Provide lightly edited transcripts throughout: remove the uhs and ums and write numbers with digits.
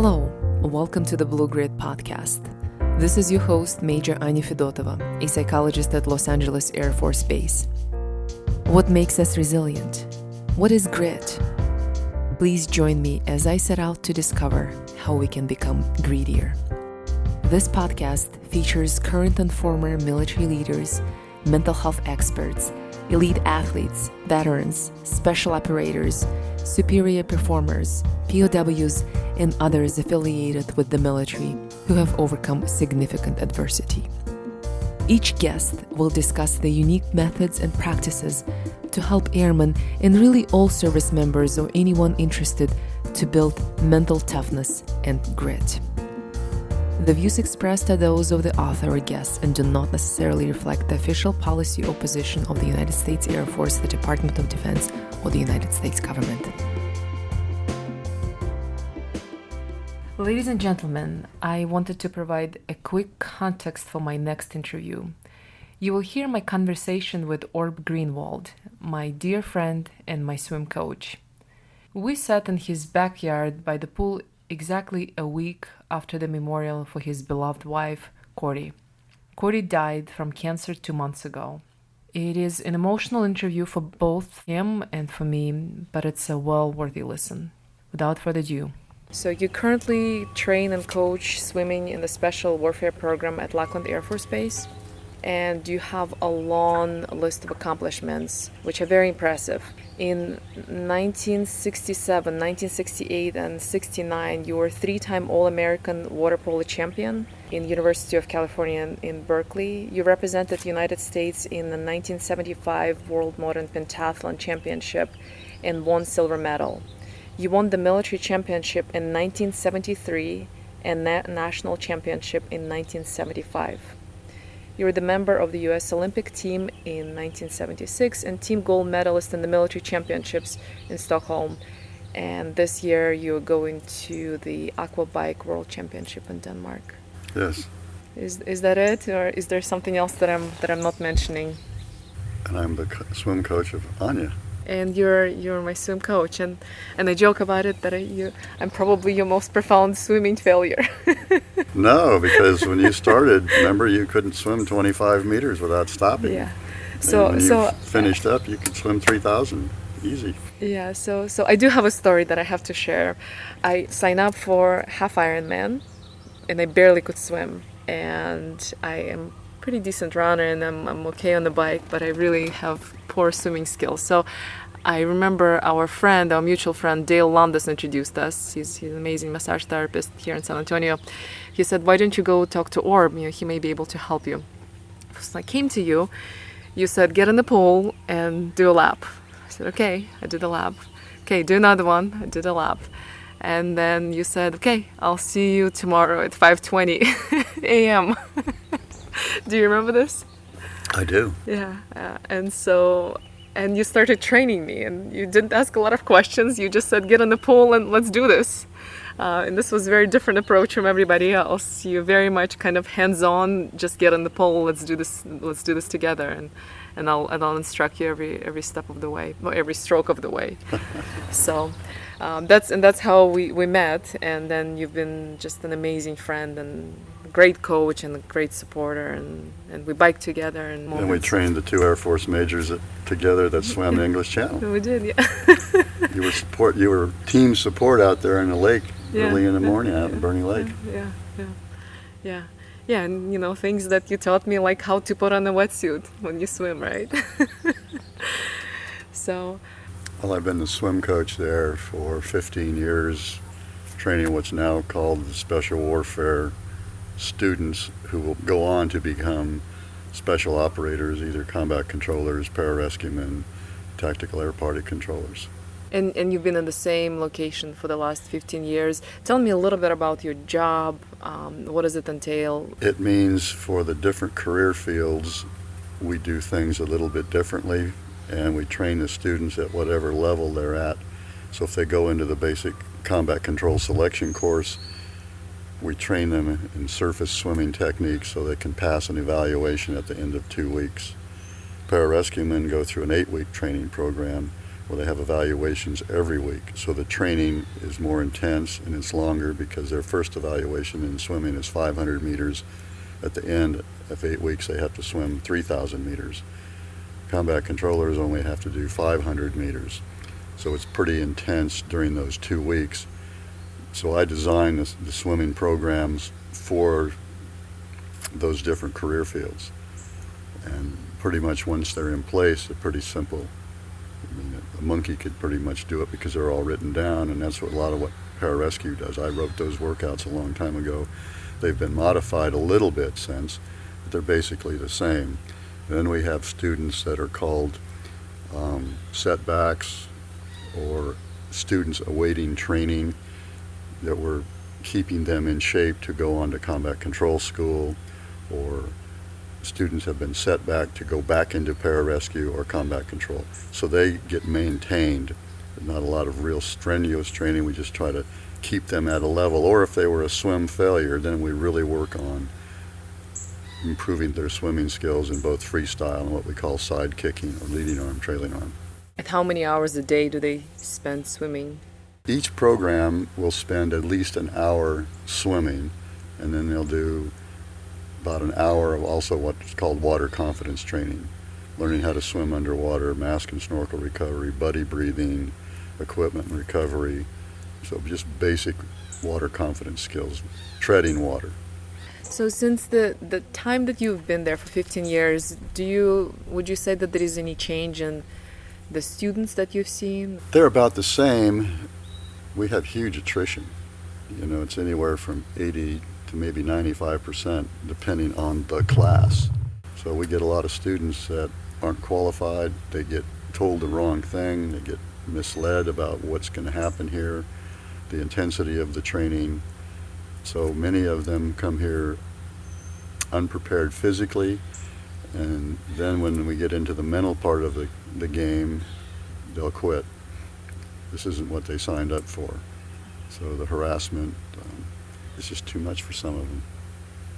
Hello, welcome to the Blue Grid podcast. This is your host, Major Anya Fedotova, a psychologist at Los Angeles Air Force Base. What makes us resilient? What is grit? Please join me as I set out to discover how we can become greedier. This podcast features current and former military leaders, mental health experts, elite athletes, veterans, special operators, superior performers, POWs, and others affiliated with the military who have overcome significant adversity. Each guest will discuss the unique methods and practices to help airmen and really all service members or anyone interested to build mental toughness and grit. The views expressed are those of the author or guest and do not necessarily reflect the official policy or position of the United States Air Force, the Department of Defense, or the United States government. Ladies and gentlemen, I wanted to provide a quick context for my next interview. You will hear my conversation with Orb Greenwald, my dear friend and my swim coach. We sat in his backyard by the pool exactly a week after the memorial for his beloved wife, Cordy. Cordy died from cancer 2 months ago. It is an emotional interview for both him and for me, but it's a well-worthy listen. Without further ado. So you currently train and coach swimming in the Special Warfare Program at Lackland Air Force Base, and you have a long list of accomplishments, which are very impressive. In 1967, 1968, and 69, you were three-time All-American water polo champion in University of California in Berkeley. You represented the United States in the 1975 World Modern Pentathlon Championship and won silver medal. You won the military championship in 1973 and national championship in 1975. You were the member of the U.S. Olympic team in 1976 and team gold medalist in the military championships in Stockholm. And this year you're going to the Aqua Bike World Championship in Denmark. Yes. Is that it, or is there something else that I'm not mentioning? And I'm the swim coach of Anya. And you're my swim coach, and I joke about it that I'm probably your most profound swimming failure. No, because when you started, remember, you couldn't swim 25 meters without stopping. Yeah. So when you finished up, you could swim 3,000 easy. Yeah. So I do have a story that I have to share. I signed up for half Ironman, and I barely could swim, and I am pretty decent runner, and I'm okay on the bike, but I really have poor swimming skills. So I remember our mutual friend Dale Landis introduced us. He's an amazing massage therapist here in San Antonio. He said, "Why don't you go talk to Orb? He may be able to help you." So I came to you. You said, "Get in the pool and do a lap." I said, "Okay." I did a lap. "Okay, do another one." I did a lap. And then you said, "Okay, I'll see you tomorrow at 5:20 a.m. Do you remember this? I do. Yeah. And you started training me, and you didn't ask a lot of questions. You just said, "Get in the pool and let's do this." And this was a very different approach from everybody else. You very much kind of hands-on, just get in the pool, let's do this together, and I'll instruct you every step of the way, or every stroke of the way. So that's how we met, and then you've been just an amazing friend and great coach and a great supporter, and we biked together. And we trained the two Air Force majors together that swam the English Channel. We did, yeah. You were team support out there in the lake early in the morning out in Bernie Lake. Yeah, and things that you taught me, like how to put on a wetsuit when you swim, right? So. Well, I've been the swim coach there for 15 years, training what's now called the Special Warfare students who will go on to become special operators, either combat controllers, pararescuemen, tactical air party controllers. And you've been in the same location for the last 15 years. Tell me a little bit about your job. What does it entail? It means for the different career fields, we do things a little bit differently, and we train the students at whatever level they're at. So if they go into the basic combat control selection course, we train them in surface swimming techniques so they can pass an evaluation at the end of 2 weeks. Pararescuemen go through an 8-week training program Well, they have evaluations every week, so the training is more intense and it's longer because their first evaluation in swimming is 500 meters. At the end of 8 weeks, they have to swim 3,000 meters. Combat controllers only have to do 500 meters, so it's pretty intense during those 2 weeks. So I designed the swimming programs for those different career fields, and pretty much once they're in place, they're pretty simple. I mean, a monkey could pretty much do it because they're all written down, and that's what a lot of what pararescue does. I wrote those workouts a long time ago. They've been modified a little bit since, but they're basically the same. Then we have students that are called setbacks, or students awaiting training, that we're keeping them in shape to go on to combat control school, or students have been set back to go back into pararescue or combat control. So they get maintained. Not a lot of real strenuous training. We just try to keep them at a level. Or if they were a swim failure, then we really work on improving their swimming skills in both freestyle and what we call side kicking, or leading arm, trailing arm. And how many hours a day do they spend swimming? Each program will spend at least an hour swimming, and then they'll do about an hour of also what's called water confidence training, learning how to swim underwater, mask and snorkel recovery, buddy breathing, equipment recovery, so just basic water confidence skills, treading water. So since the time that you've been there for 15 years, would you say that there is any change in the students that you've seen? They're about the same. We have huge attrition. You know, it's anywhere from 80 to maybe 95%, depending on the class. So we get a lot of students that aren't qualified. They get told the wrong thing. They get misled about what's going to happen here, the intensity of the training. So many of them come here unprepared physically, and then when we get into the mental part of the game, they'll quit. This isn't what they signed up for. So the harassment, it's just too much for some of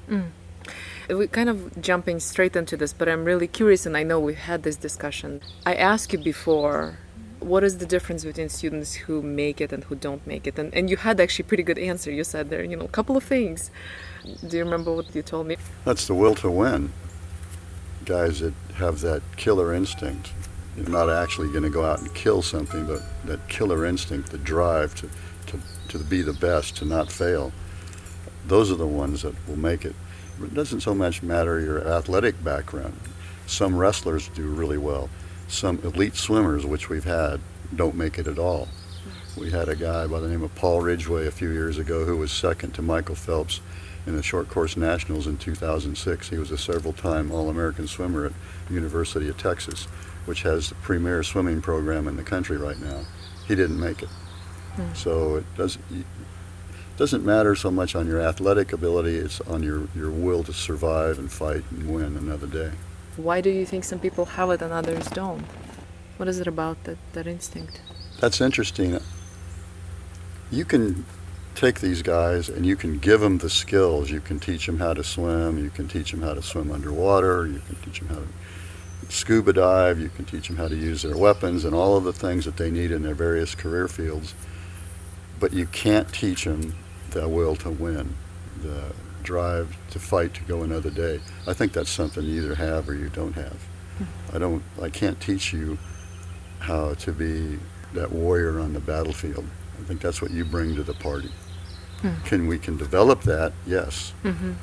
them. We're kind of jumping straight into this, but I'm really curious, and I know we've had this discussion. I asked you before, what is the difference between students who make it and who don't make it? And you had actually a pretty good answer. You said there, a couple of things. Do you remember what you told me? That's the will to win. Guys that have that killer instinct. You're not actually going to go out and kill something, but that killer instinct, the drive to be the best, to not fail. Those are the ones that will make it. It doesn't so much matter your athletic background. Some wrestlers do really well. Some elite swimmers, which we've had, don't make it at all. We had a guy by the name of Paul Ridgway a few years ago who was second to Michael Phelps in the short course nationals in 2006. He was a several-time All-American swimmer at University of Texas, which has the premier swimming program in the country right now. He didn't make it. So it doesn't matter so much on your athletic ability, it's on your will to survive and fight and win another day. Why do you think some people have it and others don't? What is it about that instinct? That's interesting. You can take these guys and you can give them the skills. You can teach them how to swim. You can teach them how to swim underwater. You can teach them how to scuba dive. You can teach them how to use their weapons and all of the things that they need in their various career fields. But you can't teach them the will to win, the drive to fight to go another day. I think that's something you either have or you don't have. I can't teach you how to be that warrior on the battlefield. I think that's what you bring to the party. We can develop that, yes.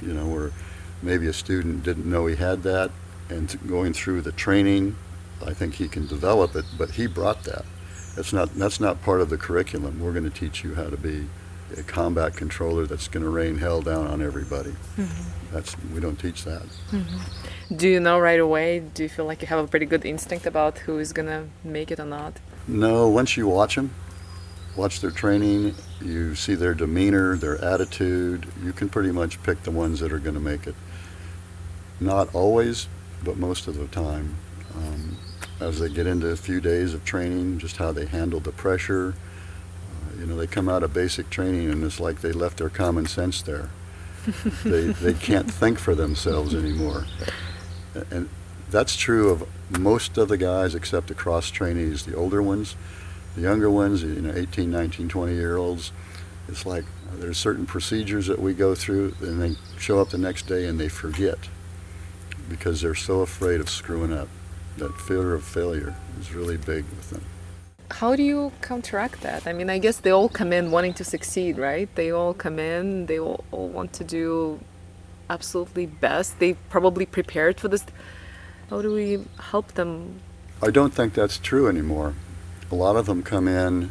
Where maybe a student didn't know he had that, and going through the training, I think he can develop it, but he brought that. That's not part of the curriculum. We're going to teach you how to be a combat controller that's going to rain hell down on everybody. We don't teach that. Do you know right away? Do you feel like you have a pretty good instinct about who is going to make it or not? No, once you watch them, watch their training, you see their demeanor, their attitude, you can pretty much pick the ones that are going to make it. Not always, but most of the time. As they get into a few days of training, just how they handle the pressure. They come out of basic training and it's like they left their common sense there. They can't think for themselves anymore. And That's true of most of the guys except the cross trainees, the older ones. The younger ones, 18, 19, 20-year-olds, it's like there's certain procedures that we go through and they show up the next day and they forget because they're so afraid of screwing up. That fear of failure is really big with them. How do you counteract that? I mean, I guess they all come in wanting to succeed, right? They all come in, they all want to do absolutely best. They probably prepared for this. How do we help them? I don't think that's true anymore. A lot of them come in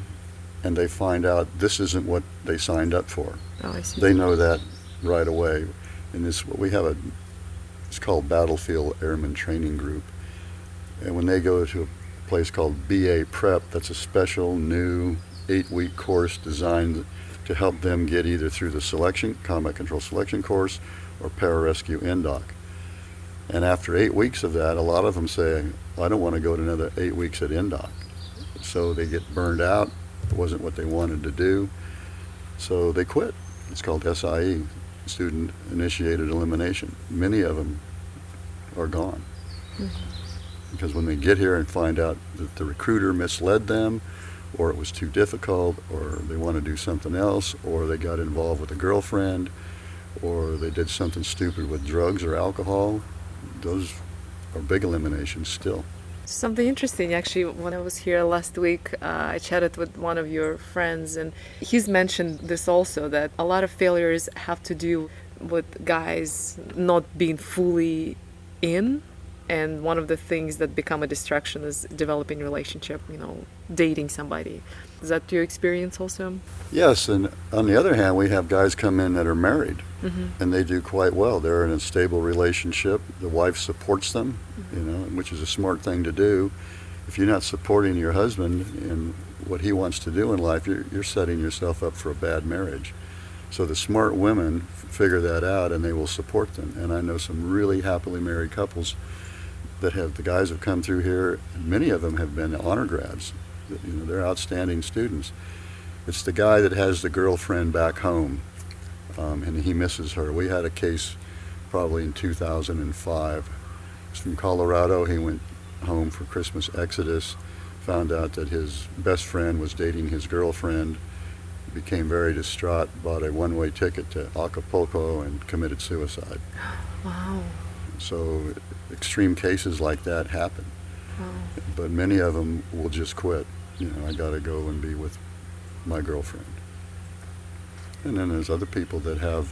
and they find out this isn't what they signed up for. Oh, I see. They know that right away. And we have it's called Battlefield Airmen Training Group. And when they go to a place called BA Prep, that's a special new 8-week course designed to help them get either through the combat control selection course or pararescue NDOC. And after 8 weeks of that, a lot of them say, I don't want to go to another 8 weeks at NDOC. So they get burned out. It wasn't what they wanted to do. So they quit. It's called SIE, Student Initiated Elimination. Many of them are gone. Mm-hmm. Because when they get here and find out that the recruiter misled them, or it was too difficult, or they want to do something else, or they got involved with a girlfriend, or they did something stupid with drugs or alcohol, those are big eliminations still. Something interesting, actually, when I was here last week, I chatted with one of your friends, and he's mentioned this also, that a lot of failures have to do with guys not being fully in, and one of the things that become a distraction is developing a relationship, dating somebody. Is that your experience also? Yes, and on the other hand, we have guys come in that are married, and they do quite well. They're in a stable relationship. The wife supports them, which is a smart thing to do. If you're not supporting your husband in what he wants to do in life, you're setting yourself up for a bad marriage. So the smart women figure that out, and they will support them. And I know some really happily married couples that the guys have come through here, and many of them have been honor grads. They're outstanding students. It's the guy that has the girlfriend back home, and he misses her. We had a case probably in 2005. He's from Colorado. He went home for Christmas exodus, found out that his best friend was dating his girlfriend, became very distraught, bought a one-way ticket to Acapulco, and committed suicide. Wow. So extreme cases like that happen. Wow. But many of them will just quit. I got to go and be with my girlfriend. And then there's other people that have,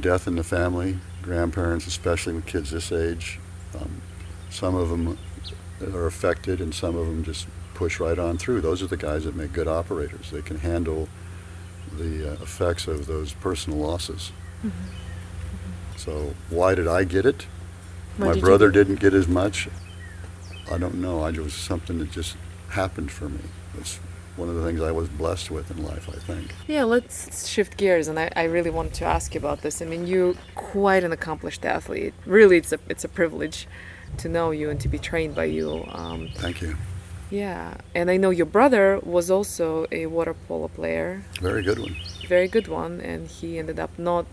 death in the family, grandparents, especially with kids this age. Some of them are affected, and some of them just push right on through. Those are the guys that make good operators. They can handle the effects of those personal losses. Mm-hmm. So why did I get it? My brother didn't get as much. I don't know. It was something that just happened for me. It's one of the things I was blessed with in life, I think. Yeah, let's shift gears, and I really wanted to ask you about this. I mean, you're quite an accomplished athlete. Really, it's a privilege to know you and to be trained by you. Thank you. Yeah, and I know your brother was also a water polo player. Very good one. Very good one, and he ended up not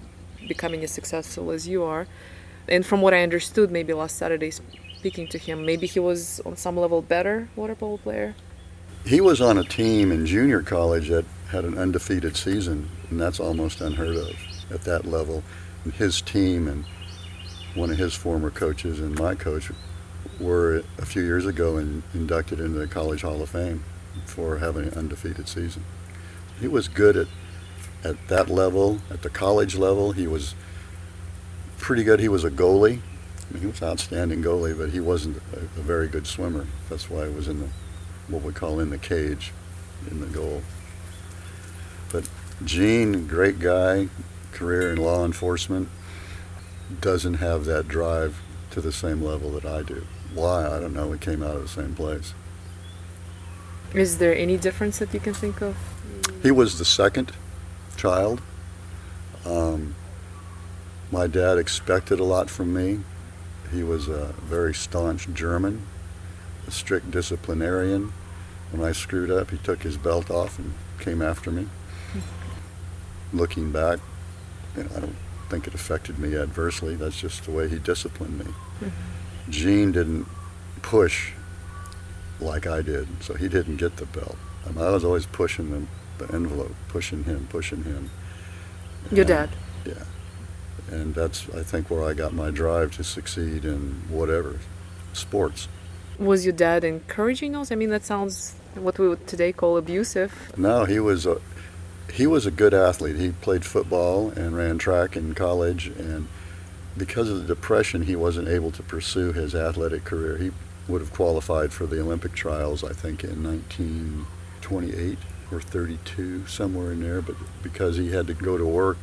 becoming as successful as you are. And from what I understood, maybe last Saturday, speaking to him, maybe he was on some level better water polo player? He was on a team in junior college that had an undefeated season, and that's almost unheard of at that level. And his team and one of his former coaches and my coach were a few years ago inducted into the College Hall of Fame for having an undefeated season. He was good at that level, at the college level. He was pretty good. He was a goalie. He was an outstanding goalie, but he wasn't a very good swimmer. That's why he was in what we call in the cage, in the goal. But Gene, great guy, career in law enforcement, doesn't have that drive to the same level that I do. Why? I don't know. We came out of the same place. Is there any difference that you can think of? He was the second child. My dad expected a lot from me. He was a very staunch German, a strict disciplinarian. When I screwed up, he took his belt off and came after me. Looking back, I don't think it affected me adversely. That's just the way he disciplined me. Gene didn't push like I did, so he didn't get the belt. I was always pushing the envelope, pushing him. Your And, dad? Yeah. And that's, I think, where I got my drive to succeed in whatever, sports. Was your dad encouraging those? I mean, that sounds what we would today call abusive. No, he was a good athlete. He played football and ran track in college, and because of the depression, he wasn't able to pursue his athletic career. He would have qualified for the Olympic trials, I think, in 1928 or 32, somewhere in there, but because he had to go to work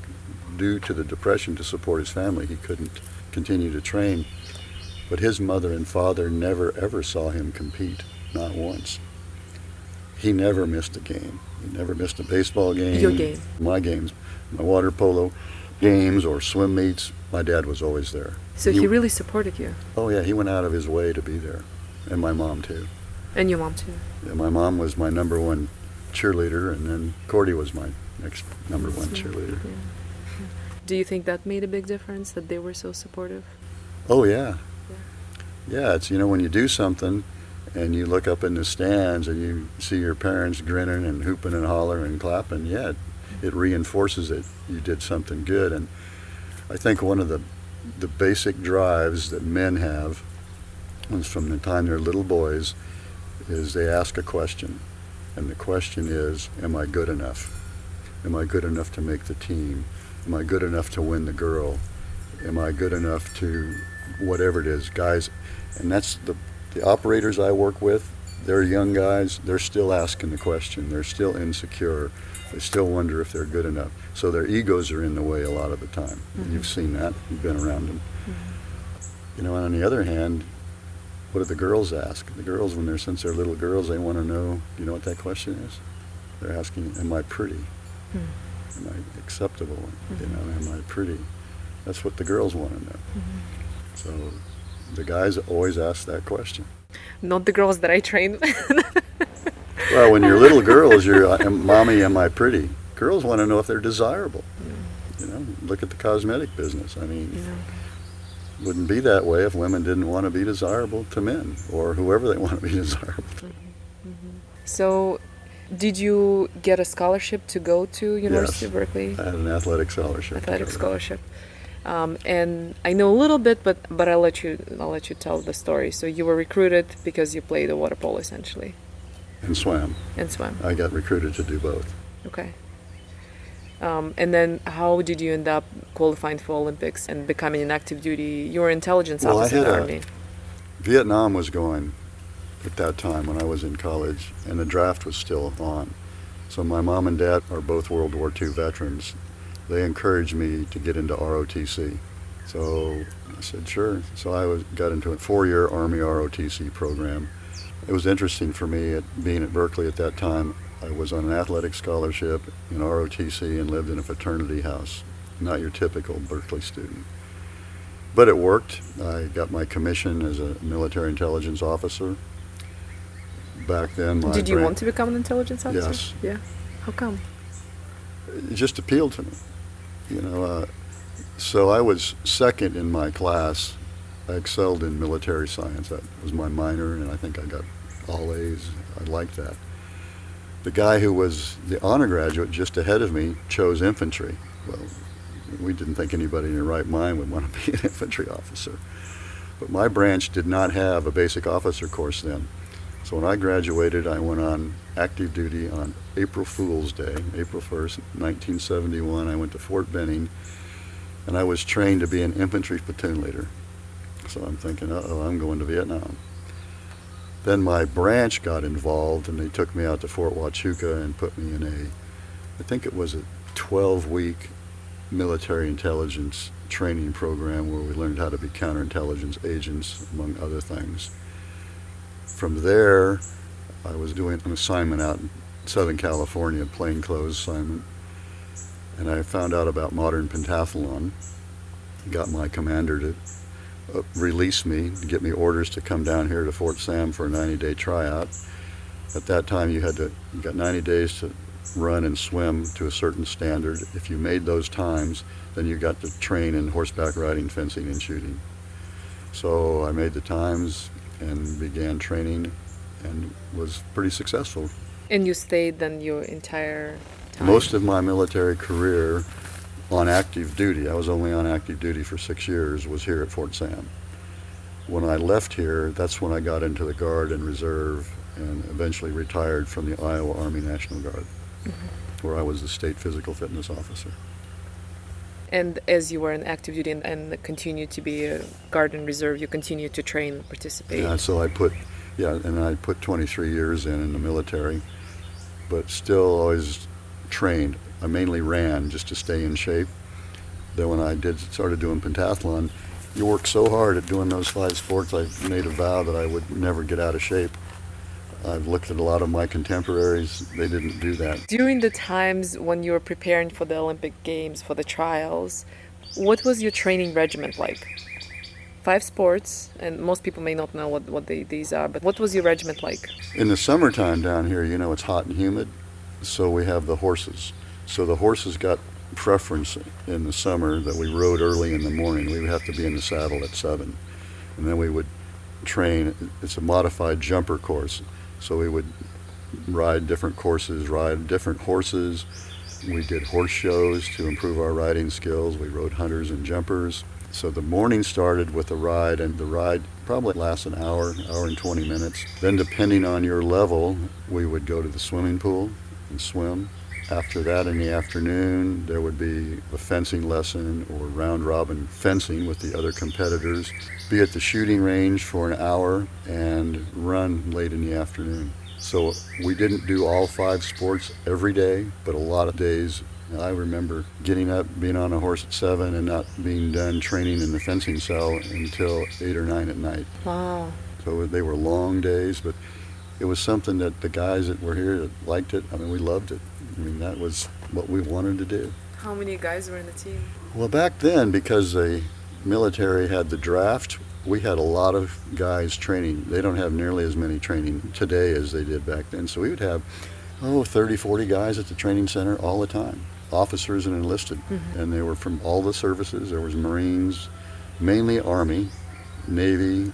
due to the depression to support his family, he couldn't continue to train. But his mother and father never ever saw him compete, not once. He never missed a game. He never missed a baseball game. Your game? My games. My water polo games or swim meets. My dad was always there. So he really supported you? Oh yeah, he went out of his way to be there. And my mom too. And your mom too? Yeah, my mom was my number one cheerleader, and then Cordy was my next number one cheerleader. Yeah. Do you think that made a big difference, that they were so supportive? Oh yeah. Yeah, it's, when you do something and you look up in the stands and you see your parents grinning and hooping and hollering and clapping, yeah, it reinforces it. You did something good. And I think one of the basic drives that men have is from the time they're little boys is they ask a question. And the question is, am I good enough? Am I good enough to make the team? Am I good enough to win the girl? Am I good enough to whatever it is, guys? And that's the operators I work with. They're young guys. They're still asking the question. They're still insecure. They still wonder if they're good enough. So their egos are in the way a lot of the time. Mm-hmm. You've seen that. You've been around them. Mm-hmm. And on the other hand, what do the girls ask? The girls, since they're little girls, they want to know, you know what that question is? They're asking, am I pretty? Mm-hmm. Am I acceptable? Mm-hmm. Am I pretty? That's what the girls want to know. Mm-hmm. So the guys always ask that question. Not the girls that I train with. Well, when you're little girls, you're, mommy, am I pretty? Girls want to know if they're desirable. Look at the cosmetic business. I mean, wouldn't be that way if women didn't want to be desirable to men or whoever they want to be desirable to. So, did you get a scholarship to go to University of Berkeley? I had an athletic scholarship. Athletic scholarship. And I know a little bit, but I'll let you tell the story. So you were recruited because you played the water polo essentially. And swam. And swam. I got recruited to do both. Okay. And then how did you end up qualifying for Olympics and becoming an active duty? You were an intelligence officer in the Army. Vietnam was going at that time when I was in college, and the draft was still on. So my mom and dad are both World War II veterans. They encouraged me to get into ROTC. So I said, sure. So I got into a 4-year Army ROTC program. It was interesting for me being at Berkeley at that time. I was on an athletic scholarship in ROTC and lived in a fraternity house. Not your typical Berkeley student. But it worked. I got my commission as a military intelligence officer. Back then, Did you want to become an intelligence officer? Yes. Yeah. How come? It just appealed to me. So I was second in my class. I excelled in military science. That was my minor, and I think I got all A's. I liked that. The guy who was the honor graduate just ahead of me chose infantry. Well, we didn't think anybody in their right mind would want to be an infantry officer. But my branch did not have a basic officer course then. So when I graduated, I went on active duty on April Fool's Day, April 1st, 1971. I went to Fort Benning, and I was trained to be an infantry platoon leader. So I'm thinking, uh-oh, I'm going to Vietnam. Then my branch got involved, and they took me out to Fort Huachuca and put me in I think it was a 12-week military intelligence training program where we learned how to be counterintelligence agents, among other things. From there, I was doing an assignment out in Southern California, plainclothes assignment, and I found out about modern pentathlon. Got my commander to release me, to get me orders to come down here to Fort Sam for a 90-day tryout. At that time, you got 90 days to run and swim to a certain standard. If you made those times, then you got to train in horseback riding, fencing, and shooting. So I made the times and began training and was pretty successful. And you stayed then your entire time? Most of my military career on active duty, I was only on active duty for 6 years, was here at Fort Sam. When I left here, that's when I got into the Guard and Reserve and eventually retired from the Iowa Army National Guard, where I was the state physical fitness officer. And as you were in active duty and continued to be a Guard and Reserve, you continued to train and participate? Yeah, so I put 23 years in the military, but still always trained. I mainly ran just to stay in shape. Then when I started doing pentathlon, you work so hard at doing those 5 sports, I made a vow that I would never get out of shape. I've looked at a lot of my contemporaries, they didn't do that. During the times when you were preparing for the Olympic Games, for the trials, what was your training regimen like? 5 sports, and most people may not know what these are, but what was your regimen like? In the summertime down here, it's hot and humid, so we have the horses. So the horses got preference in the summer that we rode early in the morning. We would have to be in the saddle at 7. And then we would train, it's a modified jumper course. So we would ride different courses, ride different horses. We did horse shows to improve our riding skills. We rode hunters and jumpers. So the morning started with a ride, and the ride probably lasts an hour and 20 minutes. Then depending on your level, we would go to the swimming pool and swim. After that, in the afternoon, there would be a fencing lesson or round-robin fencing with the other competitors, be at the shooting range for an hour, and run late in the afternoon. So we didn't do all 5 sports every day, but a lot of days. I remember getting up, being on a horse at 7, and not being done training in the fencing cell until 8 or 9 at night. Wow. So they were long days, but it was something that the guys that were here that liked it. I mean, we loved it. I mean, that was what we wanted to do. How many guys were in the team? Well, back then, because the military had the draft, we had a lot of guys training. They don't have nearly as many training today as they did back then. So we would have, 30, 40 guys at the training center all the time, officers and enlisted. And they were from all the services. There was Marines, mainly Army, Navy,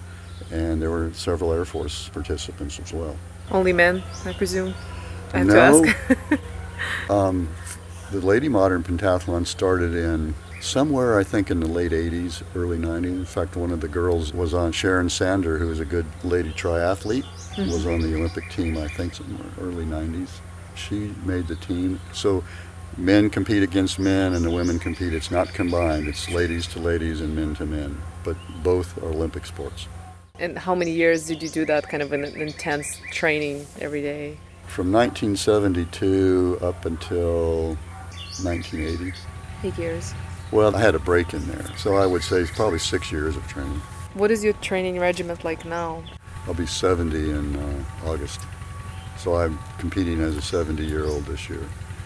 and there were several Air Force participants as well. Only men, I presume? I have No. to ask. The Lady Modern Pentathlon started in somewhere, I think, in the late 80s, early 90s. In fact, one of the girls was on, Sharon Sander, who was a good lady triathlete, was on the Olympic team, I think, in the early 90s. She made the team. So men compete against men and the women compete. It's not combined. It's ladies to ladies and men to men, but both are Olympic sports. And how many years did you do that kind of an intense training every day? From 1972 up until 1980. 8 years. Well, I had a break in there, so I would say it's probably 6 years of training. What is your training regimen like now? I'll be 70 in August, so I'm competing as a 70-year-old this year.